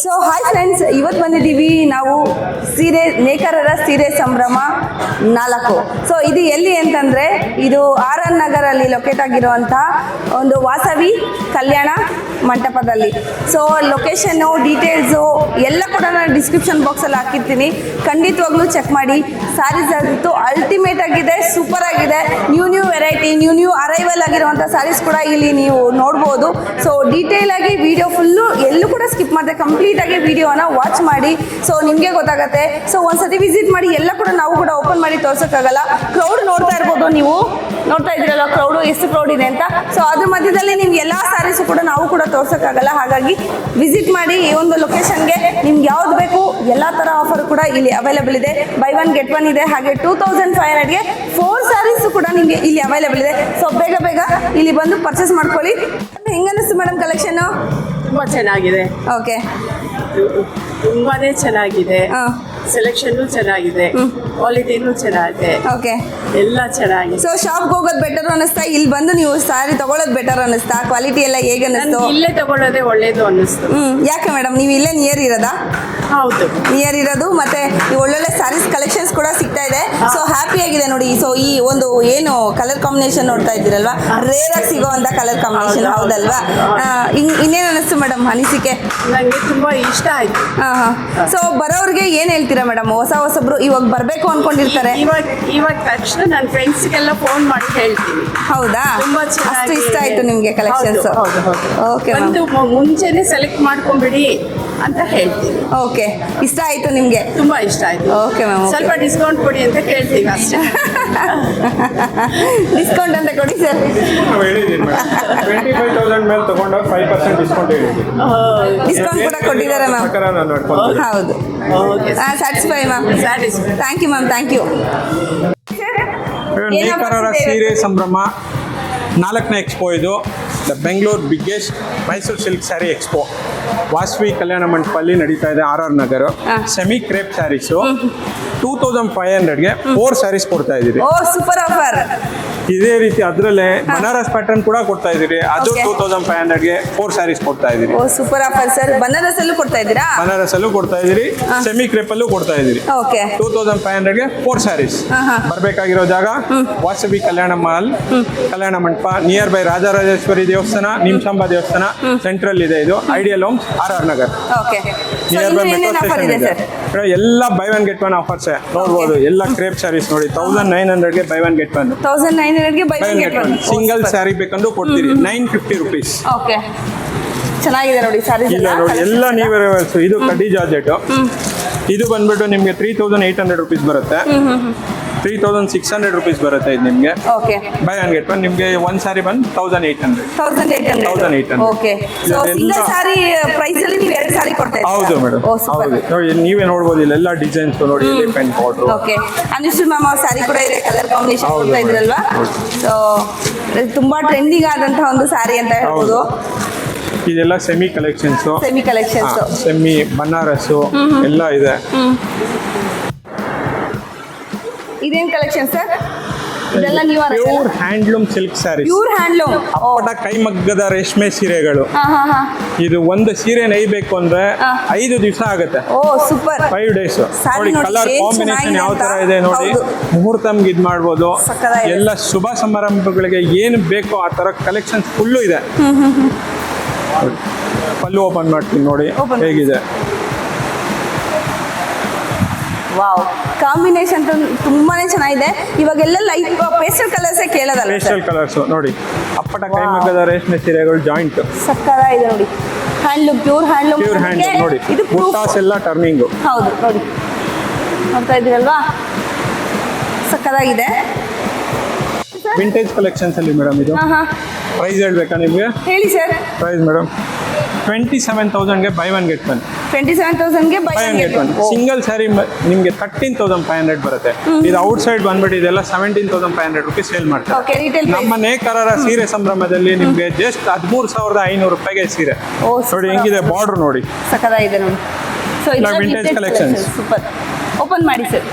So hi friends, ಇವತ್ತು ಬಂದಿದ್ದೀವಿ ನಾವು ಸೀರೆ ನೇಕಾರರ ಸೀರೆ ಸಂಭ್ರಮ 4. ಸೊ ಇದು ಎಲ್ಲಿ ಅಂತಂದರೆ ಇದು ಆರ್.ಆರ್. ನಗರಲ್ಲಿ ಲೊಕೇಟ್ ಆಗಿರುವಂತಹ ಒಂದು ವಾಸವಿ ಕಲ್ಯಾಣ ಮಂಟಪದಲ್ಲಿ. ಸೊ ಲೊಕೇಶನ್ನು ಡೀಟೇಲ್ಸು ಎಲ್ಲ ಕೂಡ ನಾನು ಡಿಸ್ಕ್ರಿಪ್ಷನ್ ಬಾಕ್ಸಲ್ಲಿ ಹಾಕಿರ್ತೀನಿ, ಖಂಡಿತವಾಗ್ಲೂ ಚೆಕ್ ಮಾಡಿ. ಸ್ಯಾರೀಸ್ ಅಂತೂ ಅಲ್ಟಿಮೇಟ್ ಆಗಿದೆ, ಸೂಪರ್ ಆಗಿದೆ. ನ್ಯೂ ವೆರೈಟಿ, ನ್ಯೂ ಅರೈವಲ್ ಆಗಿರುವಂಥ ಸ್ಯಾರೀಸ್ ಕೂಡ ಇಲ್ಲಿ ನೀವು ನೋಡ್ಬೋದು. ಸೊ ಡೀಟೇಲ್ ಆಗಿ ವಿಡಿಯೋ ಫುಲ್ಲು ಎಲ್ಲೂ ಕೂಡ ಸ್ಕಿಪ್ ಮಾಡಿದೆ, ಕಂಪ್ಲೀಟಾಗಿ ವಿಡಿಯೋನ ವಾಚ್ ಮಾಡಿ. ಸೊ ನಿಮಗೆ ಗೊತ್ತಾಗುತ್ತೆ. ಸೊ ಒಂದ್ಸತಿ ವಿಸಿಟ್ ಮಾಡಿ. ಎಲ್ಲ ಕೂಡ ನಾವು ಕೂಡ ಓಪನ್ ಮಾಡಿ ತೋರ್ಸೋಕ್ಕಾಗಲ್ಲ. ಕ್ರೌಡ್ ನೋಡ್ತಾ ಇರ್ಬೋದು, ನೀವು ನೋಡ್ತಾ ಇದ್ದೀರಲ್ಲ ಕ್ರೌಡು ಎಷ್ಟು ಕ್ರೌಡ್ ಇದೆ ಅಂತ. ಸೊ ಅದ್ರ ಮಧ್ಯದಲ್ಲಿ ನಿಮ್ಗೆ ಎಲ್ಲ ಸ್ಯಾರೀಸು ಕೂಡ ನಾವು ಕೂಡ ತೋರ್ಸೋಕ್ಕಾಗಲ್ಲ. ಹಾಗಾಗಿ ವಿಸಿಟ್ ಮಾಡಿ ಈ ಒಂದು ಲೊಕೇಶನ್ಗೆ. ನಿಮ್ಗೆ ಯಾವ್ದು ಬೇಕು ಎಲ್ಲ ಥರ ಆಫರ್ ಕೂಡ ಇಲ್ಲಿ ಅವೈಲೇಬಲ್ ಇದೆ. ಬೈ 1 get 1 ಇದೆ. ಹಾಗೆ 2500ಗೆ 4 ಸ್ಯಾರೀಸು ಕೂಡ ನಿಮಗೆ ಇಲ್ಲಿ ಅವೈಲೇಬಲ್ ಇದೆ. ಸೊ ಬೇಗ ಇಲ್ಲಿ ಬಂದು ಪರ್ಚೇಸ್ ಮಾಡ್ಕೊಳ್ಳಿ. ಹೆಂಗನ್ನಿಸ್ತು ಮೇಡಮ್ ಕಲೆಕ್ಷನ್ನು? ತುಂಬ ಚೆನ್ನಾಗಿದೆ. ಓಕೆ, ತುಂಬಾನೇ ಚೆನ್ನಾಗಿದೆ. ಸೆಲೆಕ್ಷನ್ ಚೆನ್ನಾಗಿದೆ, ಕ್ವಾಲಿಟಿನೂ ಚೆನ್ನಾಗಿದೆ. ಓಕೆ, ಎಲ್ಲ ಚೆನ್ನಾಗಿದೆ. ಸೊ ಶಾಪ್ಗೆ ಹೋಗೋದು ಬೆಟರ್ ಅನ್ನಿಸ್ತಾ, ಇಲ್ಲಿ ಬಂದು ನೀವು ಸ್ಯಾರಿ ತಗೊಳ್ಳೋದು ಬೆಟರ್ ಅನ್ನಿಸ್ತಾ? ಕ್ವಾಲಿಟಿ ಎಲ್ಲ ಹೇಗೆ ಅನ್ನಿಸ್ತು? ಇಲ್ಲೇ ತಗೊಳ್ಳೋದೇ ಒಳ್ಳೇದು ಅನ್ನಿಸ್ತು. ಯಾಕೆ ಮೇಡಮ್, ನೀವು ಇಲ್ಲೇ ನಿಯರ್ ಇರೋದಾ? ಹೌದು, ನಿಯರ್ ಇರೋದು. ಮತ್ತೆ ಒಳ್ಳೊಳ್ಳೆ ಸ್ಯಾರೀಸ್ ಕಲೆಕ್ಷನ್ಸ್ ಕೂಡ ಸಿಗ್ತಾ ಇದೆ. ಸೊ ಹ್ಯಾಪಿ ಆಗಿದೆ ನೋಡಿ. ಸೊ ಈ ಒಂದು ಏನು ಕಲರ್ ಕಾಂಬಿನೇಷನ್ ನೋಡ್ತಾ ಇದ್ದೀರಲ್ವಾ, ರೇರ್ ಆಗಿ ಸಿಗೋವಂಥ ಕಲರ್ ಕಾಂಬಿನೇಷನ್, ಹೌದಲ್ವಾ? ಇನ್ನೇನು ಅನ್ನಿಸ್ತು ಮೇಡಮ್ ಅನಿಸಿಕೆ? ನನಗೆ ತುಂಬಾ ಇಷ್ಟ ಆಯ್ತು. ಸೊ ಬರೋರಿಗೆ ಏನು ಹೇಳ್ತೀರಾ ಮೇಡಮ್? ಹೊಸಬ್ರು ಇವಾಗ ಬರಬೇಕು ಅನ್ಕೊಂಡಿರ್ತಾರೆ. ಇವಾಗ ತಕ್ಷಣ ನನ್ನ ಫ್ರೆಂಡ್ಸ್ಗೆಲ್ಲ ಫೋನ್ ಮಾಡಿ ಹೇಳ್ತೀನಿ. ಹೌದಾ? ತುಂಬಾ ಅಷ್ಟು ಇಷ್ಟ ಆಯ್ತು ನಿಮಗೆ ಕಲೆಕ್ಷನ್ಸ್? ಓಕೆ, ಒಂದು ಮುಂಚೆನೆ ಸೆಲೆಕ್ಟ್ ಮಾಡ್ಕೊಂಡ್ಬಿಡಿ ಅಂತ ಹೇಳ್ತೀನಿ. ಓಕೆ, ಇಷ್ಟ ಆಯ್ತು ನಿಮಗೆ? ತುಂಬಾ ಇಷ್ಟ ಆಯ್ತು. ಓಕೆ ಮ್ಯಾಮ್, ಸ್ವಲ್ಪ ಡಿಸ್ಕೌಂಟ್ ಕೊಡಿ ಅಂತ ಕೇಳ್ತೀವಿ ಅಷ್ಟೇ. ಡಿಸ್ಕೌಂಟ್ ಅಂತ ಕೊಡಿ ಸರ್. 25,000 ಮೇಲೆ ತಗೊಂಡು 5% ಡಿಸ್ಕೌಂಟ್ ಹೇಳಿದ್ದೀವಿ. ಡಿಸ್ಕೌಂಟ್ ಕೂಡ ಕೊಟ್ಟಿದ್ದಾರೆ ಮ್ಯಾಮ್. ಹೌದು, satisfy ma'am. Thank you ma'am, thank you. ನೇಕಾರರ ಸೀರೆ ಸಂಭ್ರಮ 4ನೇ ಎಕ್ಸ್ಪೋ ಇದು. The Bengaluru biggest Mysore silk saree expo Vasavi Kalyana ಮಂಟಪಲ್ಲಿ ನಡೀತಾ ಇದೆ, RR. Nagar. Semi crepe sarees 2500ಗೆ 4 ಸ್ಯಾರೀಸ್ ಕೊಡ್ತಾ ಇದ್ದೀರಿ. Oh, super offer. ಇದೇ ರೀತಿ ಅದರಲ್ಲೇ ಬನಾರಸ್ ಪ್ಯಾಟರ್ನ್ ಕೂಡ ಕೊಡ್ತಾ ಇದ್ದೀರಿ. ಅದು 2500ಗೆ 4 ಸ್ಯಾರೀಸ್ ಕೊಡ್ತಾ ಇದ್ದೀರಿ. Oh, super offer sir. ಬನಾರಸಲ್ಲೂ ಕೊಡ್ತಾ ಇದ್ದೀರಾ? ಬನಾರಸಲ್ಲೂ ಕೊಡ್ತಾ ಇದ್ದೀರಿ, ಸೆಮಿ ಕ್ರೇಪಲ್ಲೂ ಕೊಡ್ತಾ ಇದ್ದೀರಿ. ಓಕೆ, 2500ಗೆ 4 ಸ್ಯಾರೀಸ್. ಬರಬೇಕಾಗಿರೋ ಜಾಗ ವಾಸವಿ ಕಲ್ಯಾಣ mall, Kalyana Mantapa, near by Rajarajeshwari ದೇವಸ್ಥಾನ, ನಿಮ್ಸಾಂಬ ದೇವಸ್ಥಾನ ಸೆಂಟ್ರಲ್ ಇದೆ. ಇದು ideal homes, RR. Nagar. Okay, nearby metro station ಇದೆ. ಎಲ್ಲ ಬೈ 1 get 1 ಆಫರ್ಸ್ ನೋಡ್ಬೋದು. ಎಲ್ಲ ಕ್ರೇಪ್ ಸ್ಯಾರೀಸ್ ನೋಡಿ, 1900ಗೆ ಬೈ 1 get 1. 1900ಗೆ ಬೈ 1 get 1. ಸಿಂಗಲ್ ಸ್ಯಾರಿ ಬೇಕಂದ್ರೂ ಕೊಡ್ತೀರಿ. 950 rupees. ಓಕೆ, ಚೆನ್ನಾಗಿದೆ ನೋಡಿ ಸ್ಯಾರೀಸ್. ಇಲ್ಲ ನೋಡಿ, ಎಲ್ಲ ನೀವೇ. ಇದು ಕಡ್ಡಿ ಜಾರ್ಜೆಟ್. ಇದು ಬಂದ್ಬಿಟ್ಟು ನಿಮಗೆ 3,800 rupees ಬರುತ್ತೆ. 3,600 rupees ಬರುತ್ತೆ ಇದು ನಿಮಗೆ. ಓಕೆ, ಬೈ 1 get 1 ನಿಮಗೆ ಒಂದು ಸ್ಯಾರಿ ಬಂದು 1,800. 1800. Okay, so single sari price ಅಲ್ಲಿ ನೀವು 2 ಸ್ಯಾರಿ ಕೊಡ್ತಾ ಇದ್ದೀರಾ? ಹೌದು ಮೇಡಮ್, ಹೌದು. ನೋಡಿ ನೀವೇ ನೋಡ್ಬೋದು, ಇಲ್ಲೆಲ್ಲ ಡಿಸೈನ್ಸ್ ನೋಡಿ, ಪೆನ್ ಬಾರ್ಡರ್. ಓಕೆ, ಅನಿಶ್ಚಯ ಮ್ಯಾಮ್ ಅವ್ರ ಸ್ಯಾರಿ ಕೂಡ ಇದೆ, ಕಲರ್ ಕಾಂಬಿನೇಷನ್ ಕೊಡ್ತಾ ಇದ್ರಲ್ವಾ? ಸೊ ತುಂಬಾ ಟ್ರೆಂಡಿಂಗ್ ಆದಂತಹ ಒಂದು ಸ್ಯಾರಿ ಅಂತ ಹೇಳ್ಬೋದು. ಇದೆಲ್ಲ ಸೆಮಿ ಕಲೆಕ್ಷನ್ಸ್, ಸೆಮಿ ಬನಾರಸ್ಸು ಎಲ್ಲ ಇದೆ. ಇದೇನ್ ಕಲೆಕ್ಷನ್ ಸರ್? ಇದೆಲ್ಲ ನೀವು pure handloom silk saris. Pure handloom, ಅಪ್ಪಟ ಕೈಮಗ್ಗದ ರೇಷ್ಮೆ ಸೀರೆಗಳು. ಇದು ಒಂದು ಸೀರೆ ನೇಯ್ಬೇಕು ಅಂದ್ರೆ 5 ದಿವಸ ಆಗುತ್ತೆ. ಓ, ಸೂಪರ್. 5 days. ನೋಡಿ ಕಲರ್ ಕಾಂಬಿನೇಷನ್ ಯಾವ ತರ ಇದೆ ನೋಡಿ. ಮುಹೂರ್ತಮ್ಗೆ ಇದು ಮಾಡ್ಬೋದು. ಎಲ್ಲ ಶುಭ ಸಮಾರಂಭಗಳಿಗೆ ಏನು ಬೇಕೋ ಆ ತರ ಕಲೆಕ್ಷನ್ಸ್ ಫುಲ್ಲು ಇದೆ. ಪಲ್ಲು ಓಪನ್ ಮಾಡ್ತೀನಿ ನೋಡಿ ಹೇಗಿದೆ. ವಾವ್, ಕಾಂಬಿನೇಷನ್ ತುಂಬಾನೇ ಚೆನ್ನಾಗಿದೆ. ಇವಾಗೆಲ್ಲ ಲೈಟ್ ಪೇಸ್ಟಲ್ ಕಲರ್ಸೇ ಕೇಳೋದಲ್ಲ. ಪೇಸ್ಟಲ್ ಕಲರ್ಸ್ ನೋಡಿ, ಅಪ್ಪಟ ಕೈಮಗ್ಗದ ರೇಷ್ಮೆ ಸೀರೆಗಳು ಜಾಯಿಂಟ್ ಸಕ್ಕತ್ತಾಗಿದೆ ನೋಡಿ. ಹ್ಯಾಂಡ್ಲೂಮ್, ಪ್ಯೂರ್ ಹ್ಯಾಂಡ್ಲೂಮ್ ನೋಡಿ. ಇದು ಬುಟ್ಟಾಸ್ ಎಲ್ಲ ಟರ್ನಿಂಗು. ಹೌದು ನೋಡಿ, ನೋಡ್ತಾ ಇದ್ದೀರಲ್ವಾ, ಸಕ್ಕತ್ತಾಗಿದೆ. ವಿಂಟೇಜ್ ಕಲೆಕ್ಷನ್ಸ್ ಅಲ್ಲಿ ಮೇಡಮ್ ಇದು. ಪ್ರೈಸ್ ಹೇಳ್ಬೇಕಾ ನಿಮಗೆ? ಹೇಳಿ ಸರ್. ಪ್ರೈಸ್ ಮೇಡಮ್ 27,000ಗೆ ಬೈ 1 get 1. 27,000ಗೆ ಬೈ 1 get 1. ಸಿಂಗಲ್ ಸ್ಯಾರಿ ನಿಮಗೆ 13,500 ಬರುತ್ತೆ. ಇದು ಔಟ್ ಸೈಡ್ ಬಂದ್ಬಿಟ್ಟು ಇದೆಲ್ಲ 17,500 rupees ಸೇಲ್ ಮಾಡ್ತಾರೆ. ನಮ್ಮ ನೇಕಾರರ ಸೀರೆ ಸಂಭ್ರಮದಲ್ಲಿ ನಿಮಗೆ ಜಸ್ಟ್ 13,500 ರೂಪಾಯಿಗೆ ಸೀರೆ ನೋಡಿ. ಹೆಂಗಿದೆ ಬಾರ್ಡರ್ ನೋಡಿ, ಸಕ್ಕತ್ತಾಗಿದೆ ನೋಡಿ. ಸೊ ಇದು ವಿಂಟೇಜ್ ಕಲೆಕ್ಷನ್ಸ್. ಸೂಪರ್. ಓಪನ್ ಮಾಡಿ ಸರ್.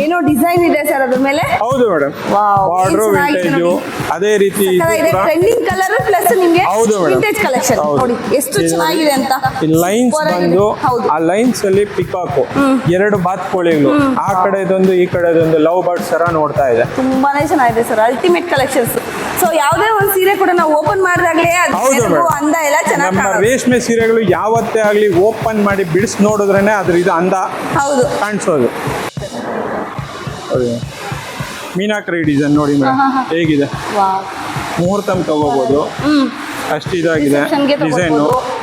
ಏನೋ ಡಿಸೈನ್ ಇದೆ ಸರ್ ಅದ್ರ ಮೇಲೆ. ಹೌದು ಮೇಡಮ್, Wow, ಬಾರ್ಡ್ರು ಏನ್ ಚೆನ್ನಾಗಿದೆ ವಿಂಟೇಜು ನೋಡಿ. ಅದೇ ರೀತಿ ಇದು ಕೂಡ ಟ್ರೆಂಡಿಂಗ್ ಕಲರ್ ಪ್ಲಸ್ ನಿಮಗೆ ಹೌದು madam. ವಿಂಟೇಜ್ ಕಲೆಕ್ಷನ್ ಹೌದು. ನೋಡಿ ಎಷ್ಟು ಚೆನ್ನಾಗಿದೆ ಅಂತ. ಈ ಲೈನ್ಸ್ Super ಆಗಿದೆ. ಬಂದು ಹೌದು ಆ ಲೈನ್ಸ್ ಅಲ್ಲಿ ಪಿಕಾಕು, ಎರಡು ಬಾತ್ಕೋಳಿಗಳು, ಆ ಕಡೆದೊಂದು ಈ ಕಡೆದೊಂದು ಲವ್ ಬರ್ಡ್ಸ್ ತರ ನೋಡ್ತಾ ಇದೆ. ತುಂಬಾನೇ ಚೆನ್ನಾಗಿದೆ ಸರ್, ಅಲ್ಟಿಮೇಟ್ ಕಲೆಕ್ಷನ್ಸ್. ಸೊ ಯಾವುದೇ ಒಂದು ಸೀರೆ ಕೂಡ ನಾವು ಓಪನ್ ಮಾಡಿದಾಗಲೇ ಅದು ಹೌದು ನೆರಳು, madam. ಅಂದ ಎಲ್ಲ ಚೆನ್ನಾಗಿ ನಮ್ಮ ಕಾಣುತ್ತೆ. ರೇಷ್ಮೆ ಸೀರೆಗಳು ಯಾವತ್ತೇ ಆಗ್ಲಿ ಓಪನ್ ಮಾಡಿ ಬಿಡಿಸಿ ನೋಡಿದ್ರೇನೆ ಅದ್ರ ಇದು ಅಂದ ಹೌದು ಕಾಣಿಸೋದು. ಮೀನಾಕರಿ ಡಿಸೈನ್ ನೋಡಿ ಮೇಡಮ್ ಹೇಗಿದೆ, ವಾವ್. ಮುಹೂರ್ತಂ ತಗೋಬಹುದು, ಅಷ್ಟು ಇದಾಗಿದೆ ರಿಸೆಪ್ಷನ್ಗೆ ಡಿಸೈನು. ತಗೋಬಹುದು.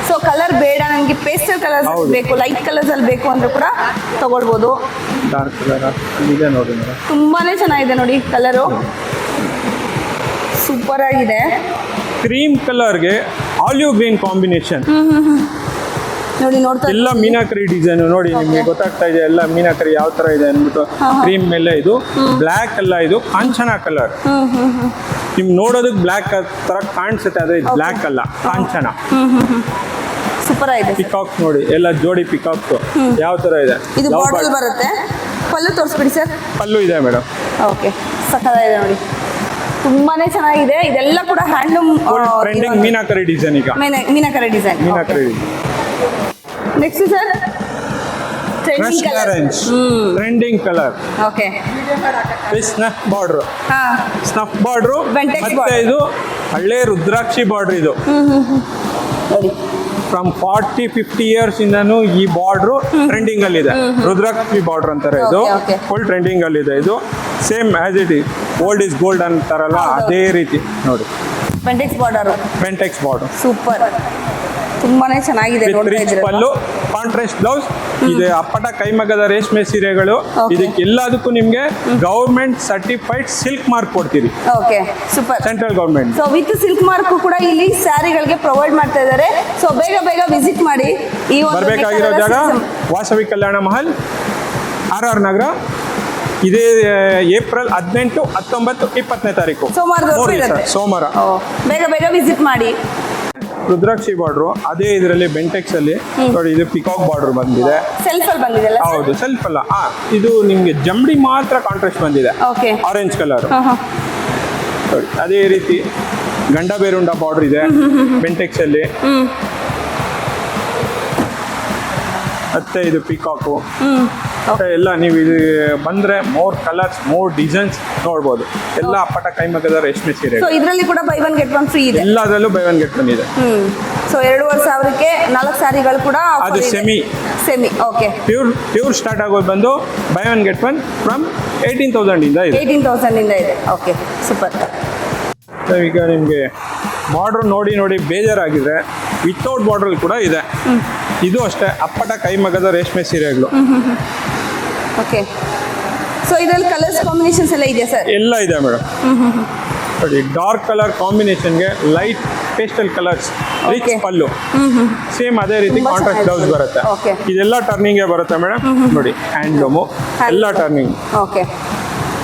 ಸೊ ಕಲರ್ ಬೇಡ ನನಗೆ ಪೇಸ್ಟಲ್ ಕಲರ್ಸ್ ಹೌದು. ಬೇಕು, ಲೈಟ್ ಕಲರ್ಸ್ ಅಲ್ಲಿ ಬೇಕು ಅಂದ್ರೆ ಕೂಡ ತಗೊಳ್ಬೋದು. ಡಾರ್ಕ್ ಕಲರ್ ಇದೆ ನೋಡಿ ಮೇಡಮ್. ತುಂಬಾನೇ ಚೆನ್ನಾಗಿದೆ ನೋಡಿ ಕಲರು, ಸೂಪರ್ ಆಗಿದೆ. ಕ್ರೀಮ್ ಕಲರ್ಗೆ ಆಲಿವ್ ಗ್ರೀನ್ ಕಾಂಬಿನೇಷನ್, ನೋಡಿ ನೋಡ್ತಾ ಎಲ್ಲ ಮೀನಾಕರಿ ಡಿಸೈನ್ ನೋಡಿ ನಿಮಗೆ ಗೊತ್ತಾಗ್ತಾ ಇದೆ ಎಲ್ಲ ಮೀನಾಕರಿ ಯಾವ ತರ ಇದೆ ಅಂದ್ಬಿಟ್ಟು. ಕ್ರೀಮ್ ಮೇಲೆ ಇದು ಬ್ಲ್ಯಾಕ್ ಅಲ್ಲ, ಇದು ಕಾಂಚನ ಕಲರ್. ನಿಮ್ಗೆ ನೋಡೋದಕ್ಕೆ ಬ್ಲ್ಯಾಕ್ ತರ ಕಾಣಿಸುತ್ತೆ, ಆದ್ರೆ ಇದು ಬ್ಲ್ಯಾಕ್ ಅಲ್ಲ, ಕಾಂಚನ. ಸೂಪರ್ ಆಗಿದೆ. ಪಿಕಾಕ್ ನೋಡಿ, ಎಲ್ಲ ಜೋಡಿ ಪಿಕಾಕ್ ಯಾವ ತರ ಇದೆ. ಇದು Love ಬಾಟಲ್ bird. ಬರುತ್ತೆ. ಪಲ್ಲು ತೋರಿಸ್ಬಿಡಿ ಸರ್. ಪಲ್ಲು ಇದೆ ಮೇಡಮ್. ಓಕೆ, ಸಕ್ಕತ್ತಾಗಿದೆ ನೋಡಿ, ತುಂಬಾನೇ ಚೆನ್ನಾಗಿದೆ. ಇದೆಲ್ಲ ಕೂಡ ಹ್ಯಾಂಡ್ಲೂಮ್ ಟ್ರೆಂಡಿಂಗ್ ಮೀನಾಕರಿ ಡಿಸೈನ್ ಈಗ. Meenakari design. Meenakari next sir trending colour. Trending colour okay, snuff border, ಹಾ ಸ್ನಫ್ ಬಾರ್ಡ್ರು Ventex ಮತ್ತೆ border. ಇದು ಹಳ್ಳೆ ರುದ್ರಾಕ್ಷಿ ಬಾರ್ಡ್ರ್. ಇದು ನೋಡಿ ಫ್ರಮ್ 40-50 ಇಯರ್ಸ್ ಇಂದಾನು ಈ ಬಾರ್ಡ್ರು ಟ್ರೆಂಡಿಂಗ್ ಅಲ್ಲಿ ಇದೆ. ರುದ್ರಾಕ್ಷಿ ಬಾರ್ಡರ್ ಅಂತಾರೆ ಇದು, Okay, okay. ಫುಲ್ ಟ್ರೆಂಡಿಂಗ್ ಅಲ್ಲಿ ಇದೆ. ಇದು same as it is, old is gold ಅಂತಾರಲ್ಲ ಅದೇ ರೀತಿ ನೋಡಿ. Bentex border, Bentex border super, ತುಂಬಾನೇ ಚೆನ್ನಾಗಿದೆ. ವಿತ್ ನೋಡ್ತಾ ರಿಚ್ ಇದ್ದೀರಲ್ಲ. ಪಲ್ಲು, ಕಾಂಟ್ರಾಸ್ಟ್ ಬ್ಲೌಸ್. ಇದು ಅಪ್ಪಟ ಕೈಮಗ್ಗದ ರೇಷ್ಮೆ ಸೀರೆಗಳು. Okay. ಇದಕ್ಕೆಲ್ಲದಕ್ಕೂ ನಿಮ್ಗೆ ಗವರ್ಮೆಂಟ್ ಸರ್ಟಿಫೈಡ್ ಸಿಲ್ಕ್ ಮಾರ್ಕ್ ಕೊಡ್ತೀರಿ, okay super. Central government. So with silk mark ಕೂಡ ಇಲ್ಲಿ ಸ್ಯಾರಿಗಳಿಗೆ ಪ್ರೊವೈಡ್ ಮಾಡ್ತಾ ಇದ್ದಾರೆ. ಸೊ ಬೇಗ ಬೇಗ ವಿಸಿಟ್ ಮಾಡಿ. ಈ ಒಂದು ಬರಬೇಕಾಗಿರೋ ಜಾಗ ವಾಸವಿ ಕಲ್ಯಾಣ ಮಹಲ್, RR ನಗರ. ಇದೇ ಏಪ್ರಿಲ್ 18, 19, 20ನೇ ತಾರೀಕು ಸೋಮವಾರದವರೆಗೂ ಮೂರು ದಿವಸ, ಇರುತ್ತೆ. ಸೋಮವಾರ. ಬೇಗ ಬೇಗ ವಿಸಿಟ್ ಮಾಡಿ. ರುದ್ರಾಕ್ಷಿ ಬಾರ್ಡ್ರು ಅದೇ ಇದರಲ್ಲಿ ಬೆಂಟೆಕ್ಸ್ ಅಲ್ಲಿ ನೋಡಿ, ಇದು ಪಿಕಾಕ್ ಬಾರ್ಡರ್ ಬಂದಿದೆ. ಸೆಲ್ಫ್ ಅಲ್ಲಿ ಬಂದಿದೆಲ್ಲ. ಹೌದು, ಸೆಲ್ಫ್ ಅಲ್ಲ, ಇದು ನಿಮ್ಗೆ ಜಂಬಡಿ ಮಾತ್ರ ಕಾಂಟ್ರಾಸ್ಟ್ ಬಂದಿದೆ, ಓಕೆ, ಆರೆಂಜ್ ಕಲರ್. ನೋಡಿ ಅದೇ ರೀತಿ ಗಂಡ ಬೇರುಂಡ ಬಾರ್ಡರ್ ಇದೆ ಬೆಂಟೆಕ್ಸ್ ಅಲ್ಲಿ. ಮತ್ತೆ ಇದು ಪಿಕಾಕು ಎಲ್ಲ. ನೀವು ಇದು ಬಂದ್ರೆ ಮೋರ್ ಕಲರ್ಸ್, ಮೋರ್ ಡಿಸೈನ್ಸ್ ನೋಡ್ಬೋದು. ಎಲ್ಲ ಅಪ್ಪಟ ಕೈಮಗ್ಗದ ರೇಷ್ಮೆ ಸೀರೆ, ಸೊ ಇದರಲ್ಲಿ ಕೂಡ by one get one free ಇದೆ. ಎಲ್ಲದರಲ್ಲೂ ಬೈ ಒನ್ ಗೆಟ್ ಒನ್ ಇದೆ. ಸೊ 2,500ಕ್ಕೆ 4 ಸ್ಯಾರಿಗಳು ಕೂಡ ಅದು semi. ಓಕೆ. ಪ್ಯೂರ್ ಸ್ಟಾರ್ಟ್ ಆಗೋದು ಬಂದು by one get one from 18,000 ಇಂದ ಇದೆ. 18,000 ಇಂದ ಇದೆ. Okay super. ಈಗ ನಿಮಗೆ ಬಾರ್ಡ್ರ್ ನೋಡಿ ನೋಡಿ ಬೇಜಾರಾಗಿದ್ರೆ ವಿತೌಟ್ ಬಾರ್ಡ್ರಲ್ಲಿ ಕೂಡ ಇದೆ. ಇದು ಅಷ್ಟೇ ಅಪ್ಪಟ ಕೈಮಗ್ಗದ ರೇಷ್ಮೆ ಸೀರೆಗಳು. ಓಕೆ, ಸೊ ಇದರಲ್ಲಿ ಕಲರ್ಸ್ ಕಾಂಬಿನೇಷನ್ಸ್ ಎಲ್ಲ ಇದೆಯಾ ಸರ್? ಎಲ್ಲ ಇದೆ ಮೇಡಮ್. ನೋಡಿ ಡಾರ್ಕ್ ಕಲರ್ ಕಾಂಬಿನೇಷನ್ಗೆ light pastel colours, rich Okay. Pallu, same ಅದೇ ರೀತಿ ತುಂಬಾ ಕಾಂಟ್ರಾಸ್ಟ್ ಬ್ಲೌಸ್ ಚೆನ್ನಾಗಿದೆ. ಬರುತ್ತೆ. Okay. ಇದೆಲ್ಲ ಟರ್ನಿಂಗೇ ಬರುತ್ತೆ ಮೇಡಮ್. ನೋಡಿ ಹ್ಯಾಂಡ್ಲೂಮು ಎಲ್ಲ ಟರ್ನಿಂಗ್. ಓಕೆ,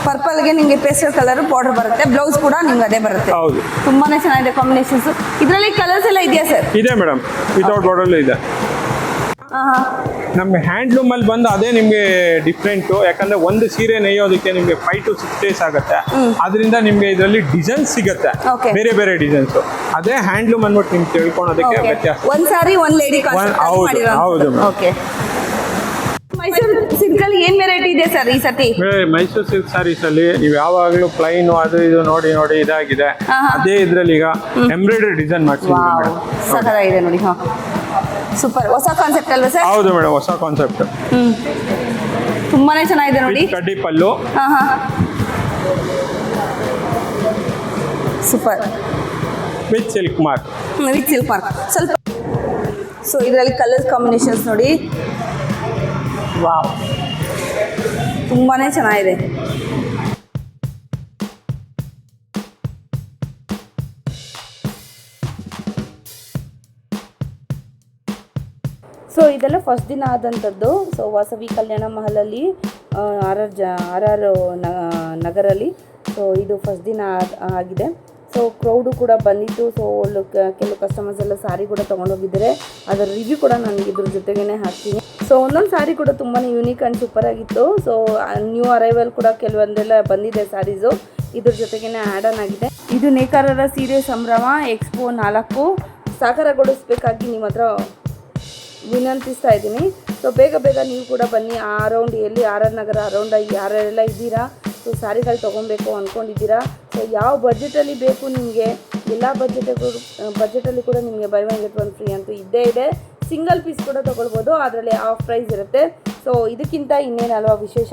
ಪರ್ಪಲ್ಗೆ ನಿಮಗೆ ಪೇಸ್ಟಲ್ ಕಲರ್ ಬಾರ್ಡರ್ ಬರುತ್ತೆ, ಬ್ಲೌಸ್ ಕೂಡ ನಿಮ್ಗೆ ಅದೇ ಬರುತ್ತೆ. ಹೌದು, ತುಂಬಾನೇ ಚೆನ್ನಾಗಿದೆ ಕಾಂಬಿನೇಷನ್ಸ್. ಇದರಲ್ಲಿ ಕಲರ್ಸ್ ಎಲ್ಲ ಇದೆಯಾ ಸರ್? ಇದೆ ಮೇಡಮ್, ವಿತೌಟ್ ಬಾರ್ಡರ್ಲು ಇದೆ. ನಮ್ಗೆ ಹ್ಯಾಂಡ್ಲೂಮ್ ಅಲ್ಲಿ ಬಂದು ಅದೇ ನಿಮಗೆ ಡಿಫ್ರೆಂಟು. ಯಾಕಂದ್ರೆ ಒಂದು ಸೀರೆ ನೇಯೋದಕ್ಕೆ ನಿಮಗೆ 5 to 6 days ಆಗುತ್ತೆ. ಅದರಿಂದ ನಿಮಗೆ ಇದರಲ್ಲಿ ಡಿಸೈನ್ಸ್ ಸಿಗುತ್ತೆ, Okay. ಬೇರೆ ಬೇರೆ ಡಿಸೈನ್ಸ್. ಅದೇ ಹ್ಯಾಂಡ್ಲೂಮ್ ಅಂದ್ಬಿಟ್ಟು ನಿಮ್ಗೆ ತಿಳ್ಕೊಳೋದಕ್ಕೆ ವ್ಯತ್ಯಾಸ. ಒಂದ್ ಸಾರಿ ಒಂದ್ ಲೇಡಿ ಹೌದು madam. ಓಕೆ. ಮೈಸೂರು ಸಿಲ್ಕ್ ಅಲ್ಲಿ ಏನ್ ವೆರೈಟಿ ಇದೆ ಸರ್ ಈ ಸತಿ? ಮೈಸೂರು ಸಿಲ್ಕ್ ಸ್ಯಾರೀಸ್ ಅಲ್ಲಿ ನೀವು ಯಾವಾಗಲೂ ಪ್ಲೈನ್ ಅದು ಇದು ನೋಡಿ ನೋಡಿ ಇದಾಗಿದೆ. ಅದೇ ಇದ್ರಲ್ಲಿ ಈಗ ಎಂಬ್ರಾಯ್ಡರಿ ಡಿಸೈನ್ ಮಾಡ್ಸಿದ್ದೀವಿ ಮೇಡಮ್. ಸಖತ್ತಾಗಿದೆ ನೋಡಿ. ಹಾ ಸೂಪರ್, ಹೊಸ ಕಾನ್ಸೆಪ್ಟ್ ಅಲ್ವಾ ಸರ್? ಹೌದು ಮೇಡಮ್, ಹೊಸ ಕಾನ್ಸೆಪ್ಟ್. ತುಂಬಾನೇ ಚೆನ್ನಾಗಿದೆ ನೋಡಿ. ಕಡ್ಡಿ pallu, super, with silk mark. With silk mark ಸ್ವಲ್ಪ. ಸೊ ಇದರಲ್ಲಿ ಕಲರ್ಸ್ ಕಾಂಬಿನೇಷನ್ಸ್ ನೋಡಿ, ವಾವ್, ತುಂಬಾನೇ ಚೆನ್ನಾಗಿದೆ. ಸೊ ಇದೆಲ್ಲ ಫಸ್ಟ್ ದಿನ ಆದಂಥದ್ದು. ಸೊ ವಾಸವಿ ಕಲ್ಯಾಣ ಮಹಲಲ್ಲಿ RR ನಗರಲ್ಲಿ. ಸೊ ಇದು ಫಸ್ಟ್ ದಿನ ಆಗಿದೆ. ಸೊ ಕ್ರೌಡು ಕೂಡ ಬಂದಿತ್ತು. ಸೊ ಕೆಲವು ಕಸ್ಟಮರ್ಸ್ ಎಲ್ಲ ಸಾರಿ ಕೂಡ ತೊಗೊಂಡೋಗಿದ್ದಾರೆ. ಅದರ ರಿವ್ಯೂ ಕೂಡ ನಾನು ಇದ್ರ ಜೊತೆಗೇ ಹಾಕ್ತೀನಿ. ಸೊ ಒಂದೊಂದು ಸಾರಿ ಕೂಡ ತುಂಬಾ ಯೂನಿಕ್ ಆ್ಯಂಡ್ ಸೂಪರ್ ಆಗಿತ್ತು. ಸೊ ನ್ಯೂ ಅರೈವಲ್ ಕೂಡ ಕೆಲವೊಂದೆಲ್ಲ ಬಂದಿದೆ ಸ್ಯಾರೀಸು, ಇದ್ರ ಜೊತೆಗೇ ಆ್ಯಡ್ ಆನ್ ಆಗಿದೆ. ಇದು ನೇಕಾರರ ಸೀರೆ ಸಂಭ್ರಮ ಎಕ್ಸ್ಪೋ 4 ಸಾಕಾರಗೊಳಿಸ್ಬೇಕಾಗಿ ನಿಮ್ಮ ಹತ್ರ ವಿನಂತಿಸ್ತಾ ಇದ್ದೀನಿ. ಸೊ ಬೇಗ ನೀವು ಕೂಡ ಬನ್ನಿ. ಅರೌಂಡ್ ಎಲ್ಲಿ ಆರ್ ಆರ್ ನಗರ ಅರೌಂಡ್ ಯಾರೆಲ್ಲ ಇದ್ದೀರಾ, ಸೊ ಸ್ಯಾರಿಗಳು ತೊಗೊಬೇಕು ಅಂದ್ಕೊಂಡಿದ್ದೀರಾ, ಸೊ ಯಾವ ಬಜೆಟಲ್ಲಿ ಬೇಕು ನಿಮಗೆ, ಎಲ್ಲ ಬಜೆಟಲ್ಲಿ ಕೂಡ ನಿಮಗೆ by one get one free ಅಂತೂ ಇದ್ದೇ ಇದೆ. ಸಿಂಗಲ್ ಪೀಸ್ ಕೂಡ ತೊಗೊಳ್ಬೋದು, ಅದರಲ್ಲಿ ಆಫ್ ಪ್ರೈಸ್ ಇರುತ್ತೆ. ಸೊ ಇದಕ್ಕಿಂತ ಇನ್ನೇನಲ್ವ ವಿಶೇಷ.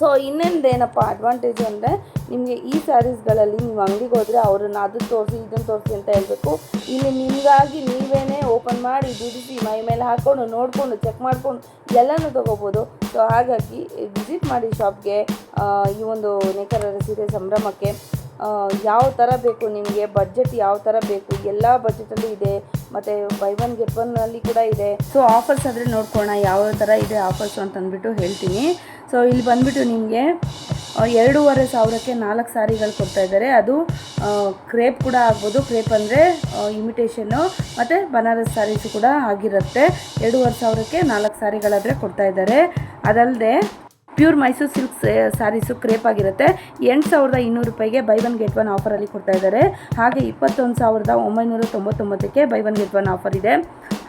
ಸೊ ಇನ್ನೊಂದೇನಪ್ಪ ಅಡ್ವಾಂಟೇಜು ಅಂದರೆ ನಿಮಗೆ ಈ ಸ್ಯಾರೀಸ್ಗಳಲ್ಲಿ ನೀವು ಅಂಗಡಿಗೆ ಹೋದರೆ ಅವ್ರನ್ನ ಅದನ್ನು ತೋರಿಸಿ ಇದನ್ನು ತೋರಿಸಿ ಅಂತ ಹೇಳಬೇಕು. ಇಲ್ಲಿ ನಿಮಗಾಗಿ ನೀವೇ ಓಪನ್ ಮಾಡಿ ಬಿಡಿಸಿ ಮೈ ಮೇಲೆ ಹಾಕ್ಕೊಂಡು ನೋಡಿಕೊಂಡು ಚೆಕ್ ಮಾಡಿಕೊಂಡು ಎಲ್ಲನೂ ತೊಗೋಬೋದು. ಸೊ ಹಾಗಾಗಿ ವಿಸಿಟ್ ಮಾಡಿ ಶಾಪ್ಗೆ. ಈ ಒಂದು ನೇಕಾರರ ಸೀರೆ ಸಂಭ್ರಮಕ್ಕೆ ಯಾವ ಥರ ಬೇಕು ನಿಮಗೆ, ಬಡ್ಜೆಟ್ ಯಾವ ಥರ ಬೇಕು, ಎಲ್ಲ ಬಡ್ಜೆಟಲ್ಲಿ ಇದೆ. ಮತ್ತು ಬೈ ಒನ್ ಗೆಟ್ ಒನ್ನಲ್ಲಿ ಕೂಡ ಇದೆ. ಸೊ ಆಫರ್ಸ್ ಆದರೆ ನೋಡ್ಕೊಳ್ಳೋಣ ಯಾವ ಥರ ಇದೆ ಆಫರ್ಸು ಅಂತ ಅಂದ್ಬಿಟ್ಟು ಹೇಳ್ತೀನಿ. ಸೊ ಇಲ್ಲಿ ಬಂದುಬಿಟ್ಟು ನಿಮಗೆ 2,500ಕ್ಕೆ 4 ಸ್ಯಾರಿಗಳು ಕೊಡ್ತಾಯಿದ್ದಾರೆ. ಅದು ಕ್ರೇಪ್ ಕೂಡ ಆಗ್ಬೋದು. ಕ್ರೇಪ್ ಅಂದರೆ ಇಮಿಟೇಷನ್ನು ಮತ್ತು ಬನಾರಸ್ ಸ್ಯಾರೀಸು ಕೂಡ ಆಗಿರುತ್ತೆ. 2,500ಕ್ಕೆ 4 ಸ್ಯಾರಿಗಳಾದರೆ ಕೊಡ್ತಾಯಿದ್ದಾರೆ. ಅದಲ್ಲದೆ pure Mysuru silk saris crepe ಆಗಿರುತ್ತೆ. 8,200 ರೂಪಾಯಿಗೆ ಬೈ ಒನ್ ಗೆಟ್ ಒನ್ ಆಫರಲ್ಲಿ ಕೊಡ್ತಾಯಿದ್ದಾರೆ. ಹಾಗೆ 21,999ಕ್ಕೆ buy one get one offer ಇದೆ.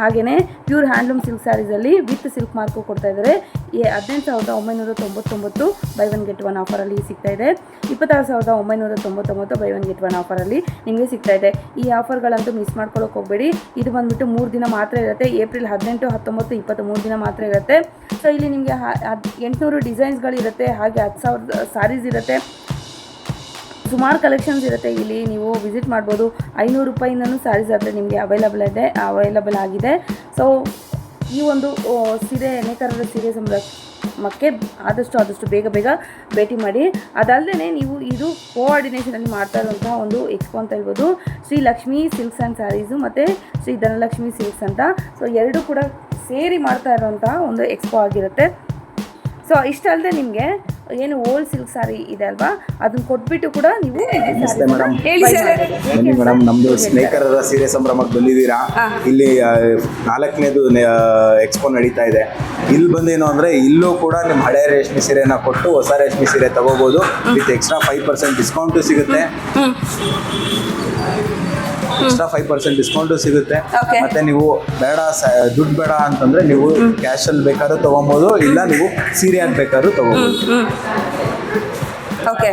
ಹಾಗೆಯೇ ಪ್ಯೂರ್ ಹ್ಯಾಂಡ್ಲೂಮ್ ಸಿಲ್ಕ್ ಸ್ಯಾರೀಸಲ್ಲಿ ವಿತ್ ಸಿಲ್ಕ್ ಮಾರ್ಕು ಕೊಡ್ತಾಯಿದ್ದಾರೆ. 18,999 ಬೈ ಒನ್ ಗೆಟ್ ಒನ್ ಆಫರಲ್ಲಿ ಸಿಗ್ತಾಯಿದೆ. 26,999 ಬೈ ಒನ್ ಗೆಟ್ ಒನ್ ಆಫರಲ್ಲಿ ನಿಮಗೆ ಸಿಗ್ತಾಯಿದೆ. ಈ ಆಫರ್ಗಳಂತೂ ಮಿಸ್ ಮಾಡ್ಕೊಳ್ಳೋಕೆ ಹೋಗಬೇಡಿ. ಇದು ಬಂದುಬಿಟ್ಟು 3 ದಿನ ಮಾತ್ರ ಇರುತ್ತೆ. ಏಪ್ರಿಲ್ 18, 19, 20 3 ದಿನ ಮಾತ್ರ ಇರುತ್ತೆ. ಸೊ ಇಲ್ಲಿ ನಿಮಗೆ 800 ಡಿಸೈನ್ಸ್ಗಳಿರುತ್ತೆ. ಹಾಗೆ 10,000 ಸ್ಯಾರೀಸ್ ಇರುತ್ತೆ. ಸುಮಾರು ಕಲೆಕ್ಷನ್ಸ್ ಇರುತ್ತೆ. ಇಲ್ಲಿ ನೀವು ವಿಸಿಟ್ ಮಾಡ್ಬೋದು. 500 ರೂಪಾಯಿಂದನೂ ಸ್ಯಾರೀಸ್ ಆದರೆ ನಿಮಗೆ ಅವೈಲಬಲ್ ಆಗಿದೆ. ಸೊ ಈ ಒಂದು ಸೀರೆ ನೇಕಾರರ ಸೀರೆ ಸಂಭ್ರಮಕ್ಕೆ ಆದಷ್ಟು ಬೇಗ ಭೇಟಿ ಮಾಡಿ. ಅದಲ್ಲದೆ ನೀವು ಇದು ಕೋಆರ್ಡಿನೇಷನಲ್ಲಿ ಮಾಡ್ತಾ ಇರುವಂತಹ ಒಂದು ಎಕ್ಸ್ಪೋ ಅಂತ ಹೇಳ್ಬೋದು. ಶ್ರೀ ಲಕ್ಷ್ಮೀ ಸಿಲ್ಕ್ಸ್ ಆ್ಯಂಡ್ ಸ್ಯಾರೀಸು ಮತ್ತು ಶ್ರೀ ಧನಲಕ್ಷ್ಮಿ ಸಿಲ್ಕ್ಸ್ ಅಂತ. ಸೊ ಎರಡೂ ಕೂಡ ಸೇರಿ ಮಾಡ್ತಾ ಇರುವಂತಹ ಒಂದು ಎಕ್ಸ್ಪೋ ಆಗಿರುತ್ತೆ. ಸೊ ಇಷ್ಟಲ್ಲದೆ ನಿಮಗೆ ಏನು ಓಲ್ಡ್ ಸಿಲ್ಕ್ ಸ್ಯಾರಿ ಇದೆ ಅಲ್ವಾ, ಅದನ್ನ ಕೊಟ್ಬಿಟ್ಟು ಕೂಡ ನೀವು ಹೇಳಿ ಸರ್. ಬನ್ನಿ ಮೇಡಮ್, ನಮ್ದು ನೇಕಾರರ ಸೀರೆ ಸಂಭ್ರಮಕ್ಕೆ ಬಂದಿದ್ದೀರಾ. ಇಲ್ಲಿ 4ನೇದು ಎಕ್ಸ್ಪೋ ನಡೀತಾ ಇದೆ. ಇಲ್ಲಿ ಬಂದೇನು ಅಂದರೆ ಇಲ್ಲೂ ಕೂಡ ನಿಮ್ಮ ಹಳೆ ರೇಷ್ಮೆ ಸೀರೆನ ಕೊಟ್ಟು ಹೊಸ ರೇಷ್ಮೆ ಸೀರೆ ತಗೋಬೋದು. ವಿತ್ ಎಕ್ಸ್ಟ್ರಾ 5% ಡಿಸ್ಕೌಂಟು ಸಿಗುತ್ತೆ. ಎಕ್ಸ್ಟ್ರಾ 5% ಡಿಸ್ಕೌಂಟು ಸಿಗುತ್ತೆ. ಮತ್ತೆ ನೀವು ಬೇಡ ದುಡ್ಡು ಬೇಡ ಅಂತಂದ್ರೆ ನೀವು ಕ್ಯಾಶಲ್ಲಿ ಬೇಕಾದ್ರೂ ತಗೊಬೋದು, ಇಲ್ಲ ನೀವು ಸೀರೆ ಅಂತ ಬೇಕಾದ್ರೂ ತಗೋಬೋದು. ಓಕೆ,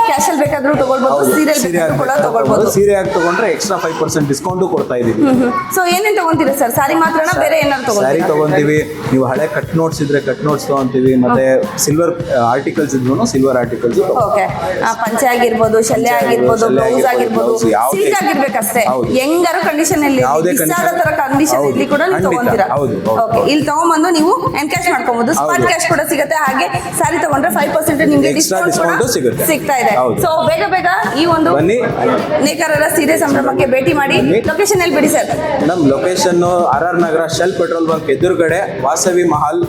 ಕ್ಯಾಶಲ್ಲಿ ಬೇಕಾದ್ರೂ ತಗೊಳ್ಬೋದು, ಸೀರೆ ಕೂಡ ತಗೊಳ್ಬೋದು. ಸೀರೆ ಆಗಿ ತಗೊಂಡ್ರೆ ಎಕ್ಸ್ಟ್ರಾ 5% ಡಿಸ್ಕೌಂಟು ಕೊಡ್ತಾ ಇದೀವಿ. ಸೊ ಏನೇನು ತಗೊಂತೀರಾ ಸರ್? ಸಾರಿ ಮಾತ್ರನಾ ಬೇರೆ ಏನಾದ್ರು ಸ್ಯಾರಿ ತಗೊಂತೀವಿ. ನೀವು ಹಳೆ ಕಟ್ ನೋಟ್ಸ್ ಇದ್ರೆ ಕಟ್ ನೋಟ್ಸ್ ತಗೊಂತೀವಿ. ಮತ್ತೆ ಸಿಲ್ವರ್ ಆರ್ಟಿಕಲ್ಸ್ ಇದ್ರು ಸಿಲ್ವರ್ ಆರ್ಟಿಕಲ್ಸ್. ಓಕೆ, ಪಂಚೆ ಆಗಿರ್ಬೋದು, ಶಲ್ಯ ಆಗಿರ್ಬೋದು, ಬ್ಲೌಸ್ ಆಗಿರ್ಬೋದು, ಸಿಲ್ಕ್ ಆಗಿರ್ಬೇಕಷ್ಟೇ. ಹೆಂಗಾರು ಕಂಡೀಷನ್ ಅಲ್ಲಿ ತರ ಕಂಡೀಷನ್ ಇಲ್ಲಿ ಕೂಡ ನೀವು ತಗೊಂತೀರಾ. ಓಕೆ, ಇಲ್ಲಿ ತಗೊಂಡ್ಬಂದು ನೀವು ಎನ್ಕ್ಯಾಶ್ ಮಾಡ್ಕೊಬಹುದು. ಸ್ಪಾಟ್ ಕ್ಯಾಶ್ ಕೂಡ ಸಿಗುತ್ತೆ. ಹಾಗೆ ಸಾರಿ ತಗೊಂಡ್ರೆ 5% ನಿಮಗೆ ಡಿಸ್ಕೌಂಟ್ ಸಿಗ್ತಾ ಇದೆ. ಸೊ ಬೇಗ ಈ ಒಂದು ನೇಕಾರರ ಸೀರೆ ಸಂಭ್ರಮಕ್ಕೆ ಭೇಟಿ ಮಾಡಿ. ಲೊಕೇಶನ್ ಎಲ್ಲಿ ಬಿಡಿ ಸರ್? ನಮ್ಮ ಲೊಕೇಶನ್ RR ನಗರ ಶೆಲ್ ಪೆಟ್ರೋಲ್ ಬಂಕ್ ಎದುರುಗಡೆ ವಾಸವಿ ಮಹಲ್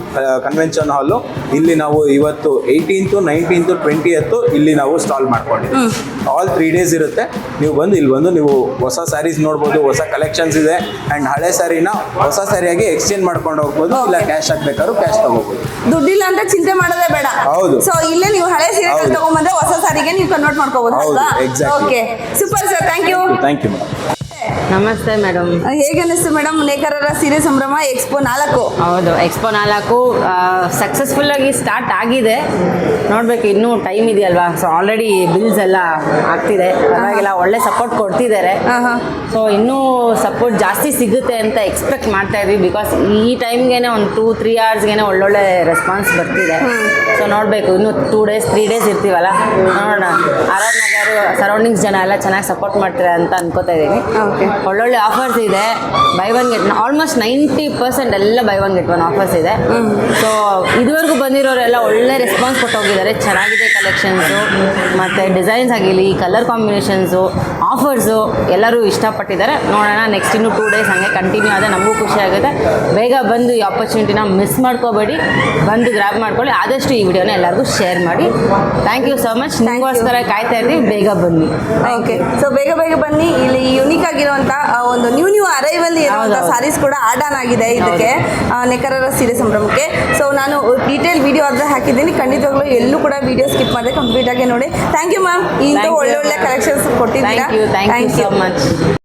ಕನ್ವೆನ್ಷನ್ ಹಾಲ್. ಇಲ್ಲಿ ನಾವು ಇವತ್ತು 18th, 19th, 20th ಇಲ್ಲಿ ನಾವು ಸ್ಟಾಲ್ ಮಾಡ್ಕೊಂಡಿದ್ದೀವಿ. ಆಲ್ 3 days ಇರುತ್ತೆ. ನೀವು ಬಂದು ನೀವು ಹೊಸ ಸ್ಯಾರೀಸ್ ನೋಡ್ಬೋದು. ಹೊಸ ಕಲೆಕ್ಷನ್ಸ್ ಇದೆ. ಅಂಡ್ ಹಳೆ ಸ್ಯಾರಿನ ಹೊಸ ಸ್ಯಾರಿಯಾಗಿ ಎಕ್ಸ್ಚೇಂಜ್ ಮಾಡ್ಕೊಂಡು ಹೋಗ್ಬೋದು. ಇಲ್ಲ ಕ್ಯಾಶ್ ಹಾಕ್ಬೇಕಾದ್ರೂ ಕ್ಯಾಶ್ ತಗೋಬಹುದು. ದುಡ್ಡಿಲ್ಲ ಅಂತ ಚಿಂತೆ ಮಾಡೋದೇ ಬೇಡ. ಹೌದು. ಸೊ ಇಲ್ಲೇ ನೀವು ಹಳೆ ಸೀರೆ ತಗೊಂಡ್ಬಂದ್ರೆ ಹೊಸ ಸಾರಿಗೆ ನೀವು ಕನ್ವರ್ಟ್ ಮಾಡ್ಕೋಬಹುದು. Okay, super sir, thank you madam. ನಮಸ್ತೆ ಮೇಡಮ್. ಹೇಗೆ ಅನಿಸ್ತು ಮೇಡಮ್ ನೇಕಾರರ ಸೀರೆ ಸಂಭ್ರಮ ಎಕ್ಸ್ಪೋ 4? ಹೌದು, ಎಕ್ಸ್ಪೋ 4 ಸಕ್ಸಸ್ಫುಲ್ಲಾಗಿ ಸ್ಟಾರ್ಟ್ ಆಗಿದೆ. ನೋಡಬೇಕು, ಇನ್ನೂ ಟೈಮ್ ಇದೆಯಲ್ವಾ. ಸೊ ಆಲ್ರೆಡಿ ಬಿಲ್ಸ್ ಎಲ್ಲ ಆಗ್ತಿದೆ. ಪರವಾಗಿಲ್ಲ, ಒಳ್ಳೆ ಸಪೋರ್ಟ್ ಕೊಡ್ತಿದ್ದಾರೆ. ಸೊ ಇನ್ನೂ ಸಪೋರ್ಟ್ ಜಾಸ್ತಿ ಸಿಗುತ್ತೆ ಅಂತ ಎಕ್ಸ್ಪೆಕ್ಟ್ ಮಾಡ್ತಾ ಇದ್ವಿ. ಬಿಕಾಸ್ ಈ ಟೈಮ್ಗೆ ಒಂದು 2-3 hours ಒಳ್ಳೊಳ್ಳೆ ರೆಸ್ಪಾನ್ಸ್ ಬರ್ತಿದೆ. ಸೊ ನೋಡಬೇಕು, ಇನ್ನೂ 2 days 3 days ಇರ್ತೀವಲ್ಲ, ನೋಡೋಣ. RR ನಗರ ಸರೌಂಡಿಂಗ್ಸ್ ಜನ ಎಲ್ಲ ಚೆನ್ನಾಗಿ ಸಪೋರ್ಟ್ ಮಾಡ್ತಾರೆ ಅಂತ ಅನ್ಕೋತಾ ಇದ್ದೀನಿ. ಒಳ್ಳೊಳ್ಳೆ ಆಫರ್ಸ್ ಇದೆ. ಬೈ ಒನ್ ಗೆಟ್ ಆಲ್ಮೋಸ್ಟ್ 90% ಎಲ್ಲ by one get one offers ಇದೆ. ಸೊ ಇದುವರೆಗೂ ಬಂದಿರೋರೆಲ್ಲ ಒಳ್ಳೆ ರೆಸ್ಪಾನ್ಸ್ ಕೊಟ್ಟೋಗಿದ್ದಾರೆ. ಚೆನ್ನಾಗಿದೆ ಕಲೆಕ್ಷನ್ಸು, ಮತ್ತು ಡಿಸೈನ್ಸ್ ಆಗಿರಲಿ, ಕಲರ್ ಕಾಂಬಿನೇಷನ್ಸು, ಆಫರ್ಸು ಎಲ್ಲರೂ ಇಷ್ಟಪಟ್ಟಿದ್ದಾರೆ. ನೋಡೋಣ, ನೆಕ್ಸ್ಟ್ ಇನ್ನೂ 2 days ಹಾಗೆ ಕಂಟಿನ್ಯೂ ಆದರೆ ನಮಗೂ ಖುಷಿ ಆಗುತ್ತೆ. ಬೇಗ ಬಂದು ಈ ಆಪರ್ಚುನಿಟಿನ ಮಿಸ್ ಮಾಡ್ಕೋಬೇಡಿ. ಬಂದು ಗ್ರ್ಯಾಬ್ ಮಾಡ್ಕೊಳ್ಳಿ. ಆದಷ್ಟು ಈ ವಿಡಿಯೋನ ಎಲ್ಲರಿಗೂ ಶೇರ್ ಮಾಡಿ. Thank you so much. ನಿಮಗೋಸ್ಕರ ಕಾಯ್ತಾ ಇರ್ತೀವಿ. ಬೇಗ ಬನ್ನಿ. ಓಕೆ, ಸೊ ಬೇಗ ಬನ್ನಿ. ಇಲ್ಲಿ ಯುನೀಕ್ ಆಗಿರುವಂಥ ಇರುವಂತ ಒಂದು ನ್ಯೂ ಅರೈವಲ್ ಇರುವಂತ ಹೌದು. ಸಾರೀಸ್ ಕೂಡ ಆಡ್ ಆನ್ ಆಗಿದೆ ಇದಕ್ಕೆ ನೇಕಾರರ ಸೀರೆ ಸಂಭ್ರಮಕ್ಕೆ. ಸೊ ನಾನು ಡೀಟೇಲ್ ವಿಡಿಯೋ ಆದ್ರೆ ಹಾಕಿದ್ದೀನಿ, ಖಂಡಿತವಾಗ್ಲೂ ಎಲ್ಲೂ ಕೂಡ ವಿಡಿಯೋ ಸ್ಕಿಪ್ ಮಾಡದೆ ಕಂಪ್ಲೀಟ್ ಆಗಿ ನೋಡಿ. ಥ್ಯಾಂಕ್ ಯು ಮ್ಯಾಮ್, ಇಂಥ Thank you, ಒಳ್ಳೆ ma'am. ಕಲೆಕ್ಷನ್ಸ್ ಕೊಟ್ಟಿದ್ದೀರಾ. Thank you so much.